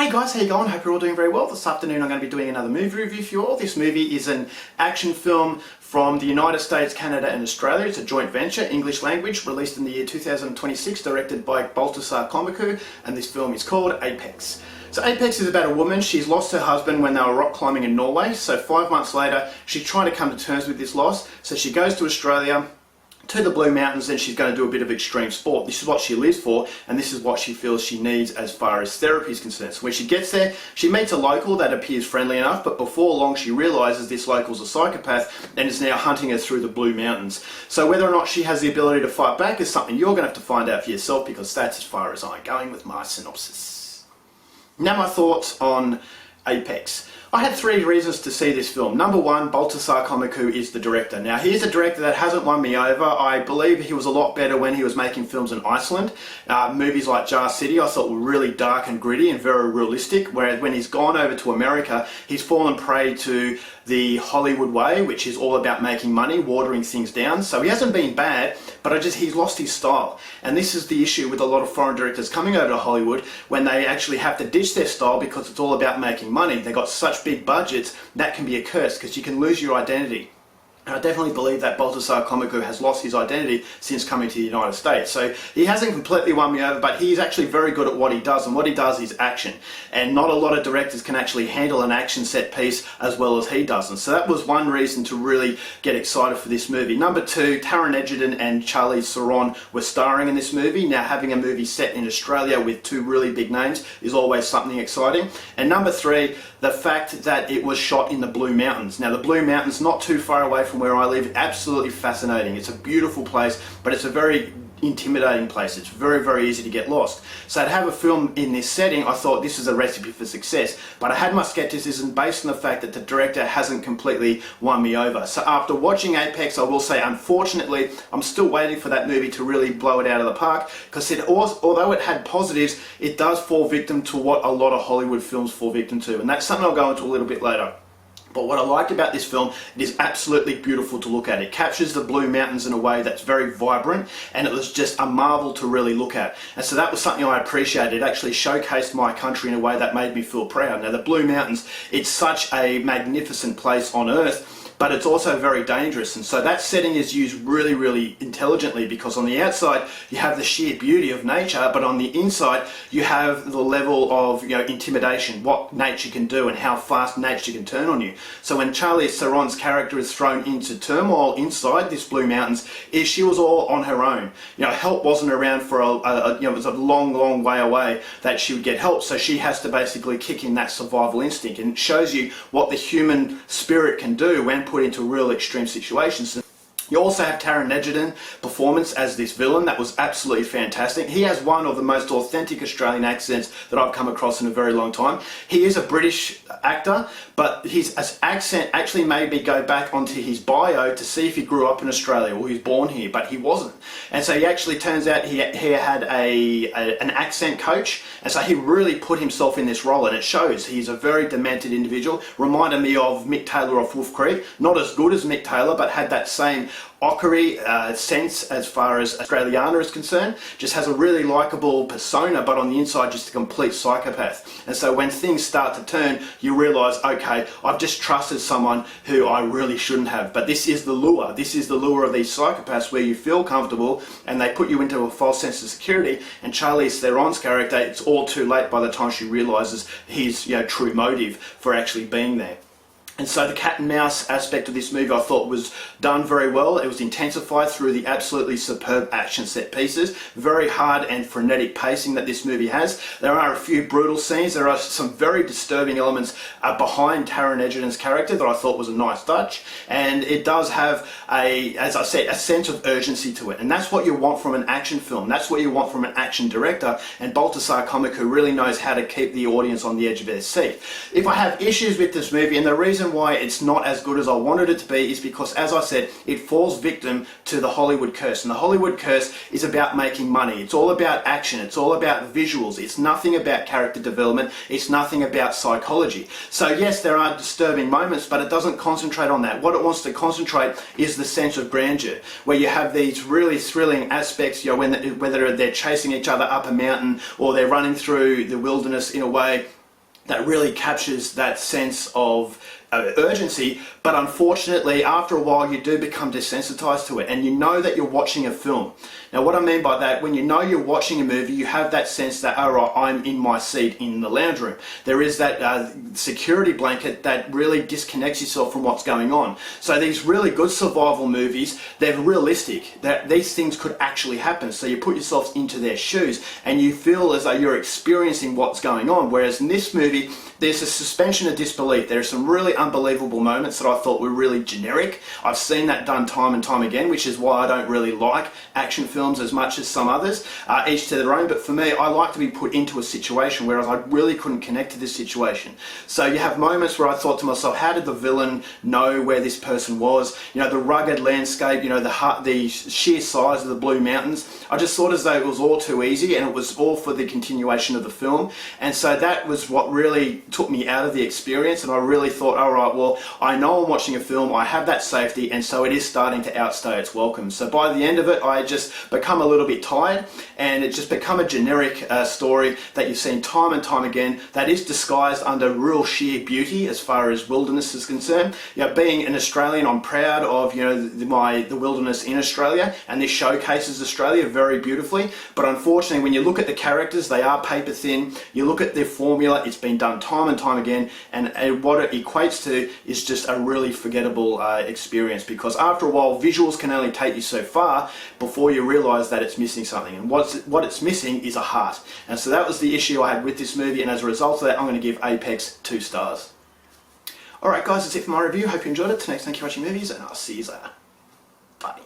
Hey guys, how you going? Hope you're all doing very well. This afternoon I'm going to be doing another movie review for you all. This movie is an action film from the United States, Canada and Australia. It's a joint venture, English language, released in the year 2026, directed by Baltasar Komiku, and this film is called Apex. So Apex is about a woman. She's lost her husband when they were rock climbing in Norway. So 5 months later, she's trying to come to terms with this loss. So she goes to Australia, to the Blue Mountains, and she's going to do a bit of extreme sport. This is what she lives for, and this is what she feels she needs as far as therapy is concerned. So when she gets there, she meets a local that appears friendly enough, but before long she realises this local's a psychopath and is now hunting her through the Blue Mountains. So whether or not she has the ability to fight back is something you're going to have to find out for yourself, because that's as far as I'm going with my synopsis. Now my thoughts on Apex. I had 3 reasons to see this film. Number 1, Baltasar Komiku is the director. Now, he's a director that hasn't won me over. I believe he was a lot better when he was making films in Iceland. Movies like Jar City I thought were really dark and gritty and very realistic, whereas when he's gone over to America, he's fallen prey to the Hollywood way, which is all about making money, watering things down. So he hasn't been bad, but he's lost his style. And this is the issue with a lot of foreign directors coming over to Hollywood, when they actually have to ditch their style because it's all about making money. They've got such big budgets, that can be a curse because you can lose your identity. And I definitely believe that Baltasar Komiku has lost his identity since coming to the United States. So he hasn't completely won me over, but he's actually very good at what he does, and what he does is action. And not a lot of directors can actually handle an action set piece as well as he does. And so that was one reason to really get excited for this movie. Number 2, Taron Egerton and Charlize Theron were starring in this movie. Now, having a movie set in Australia with 2 really big names is always something exciting. And number 3, the fact that it was shot in the Blue Mountains. Now, the Blue Mountains, not too far away from where I live, absolutely fascinating. It's a beautiful place, but it's a very intimidating place. It's very, very easy to get lost. So to have a film in this setting, I thought this is a recipe for success. But I had my skepticism based on the fact that the director hasn't completely won me over. So after watching Apex, I will say, unfortunately, I'm still waiting for that movie to really blow it out of the park, because although it had positives, it does fall victim to what a lot of Hollywood films fall victim to. And that's something I'll go into a little bit later. But what I liked about this film, it is absolutely beautiful to look at. It captures the Blue Mountains in a way that's very vibrant, and it was just a marvel to really look at. And so that was something I appreciated. It actually showcased my country in a way that made me feel proud. Now, the Blue Mountains, it's such a magnificent place on Earth, but it's also very dangerous, and so that setting is used really, really intelligently, because on the outside you have the sheer beauty of nature, but on the inside you have the level of intimidation, what nature can do and how fast nature can turn on you. So when Charlize Theron's character is thrown into turmoil inside this Blue Mountains, she was all on her own. Help wasn't around for it was a long, long way away that she would get help, so she has to basically kick in that survival instinct, and it shows you what the human spirit can do when put into real extreme situations. You also have Taron Egerton performance as this villain. That was absolutely fantastic. He has one of the most authentic Australian accents that I've come across in a very long time. He is a British actor, but his accent actually made me go back onto his bio to see if he grew up in Australia or he was born here, but he wasn't. And so he actually turns out he had an accent coach, and so he really put himself in this role, and it shows. He's a very demented individual. Reminded me of Mick Taylor off Wolf Creek. Not as good as Mick Taylor, but had that same ochery sense as far as Australiana is concerned. Just has a really likeable persona, but on the inside just a complete psychopath. And so when things start to turn, you realise, okay, I've just trusted someone who I really shouldn't have. But this is the lure. This is the lure of these psychopaths, where you feel comfortable and they put you into a false sense of security. And Charlize Theron's character, it's all too late by the time she realises his true motive for actually being there. And so the cat and mouse aspect of this movie I thought was done very well. It was intensified through the absolutely superb action set pieces, very hard and frenetic pacing that this movie has. There are a few brutal scenes. There are some very disturbing elements behind Taron Egerton's character that I thought was a nice touch. And it does have, as I said, a sense of urgency to it. And that's what you want from an action film. That's what you want from an action director. And Baltasar Komiku really knows how to keep the audience on the edge of their seat. If I have issues with this movie, and the reason why it's not as good as I wanted it to be is because, as I said, it falls victim to the Hollywood curse. And the Hollywood curse is about making money. It's all about action. It's all about visuals. It's nothing about character development. It's nothing about psychology. So yes, there are disturbing moments, but it doesn't concentrate on that. What it wants to concentrate is the sense of grandeur, where you have these really thrilling aspects, whether they're chasing each other up a mountain or they're running through the wilderness in a way that really captures that sense of urgency, but unfortunately after a while you do become desensitized to it, and you know that you're watching a film. Now what I mean by that, when you know you're watching a movie, you have that sense that, all right, I'm in my seat in the lounge room. There is that security blanket that really disconnects yourself from what's going on. So these really good survival movies, they're realistic, that these things could actually happen, so you put yourself into their shoes and you feel as though you're experiencing what's going on. Whereas in this movie, there's a suspension of disbelief. There are some really unbelievable moments that I thought were really generic. I've seen that done time and time again, which is why I don't really like action films as much as some others, each to their own. But for me, I like to be put into a situation where I really couldn't connect to this situation. So you have moments where I thought to myself, how did the villain know where this person was? You know, the rugged landscape, you know, the sheer size of the Blue Mountains. I just thought as though it was all too easy, and it was all for the continuation of the film. And so that was what really took me out of the experience, and I really thought, all right, well, I know I'm watching a film, I have that safety, and so it is starting to outstay its welcome. So by the end of it, I just become a little bit tired, and it just become a generic story that you've seen time and time again, that is disguised under real sheer beauty as far as wilderness is concerned. You know, being an Australian, I'm proud of, you know, the wilderness in Australia, and this showcases Australia very beautifully. But unfortunately, when you look at the characters, they are paper thin. You look at their formula, it's been done time and time again, and what it equates to is just a really forgettable experience, because after a while visuals can only take you so far before you realize that it's missing something, and what it's missing is a heart. And so that was the issue I had with this movie, and as a result of that, I'm going to give Apex 2 stars. Alright guys, that's it for my review. Hope you enjoyed it. Till next time, keep watching movies, and I'll see you later. Bye.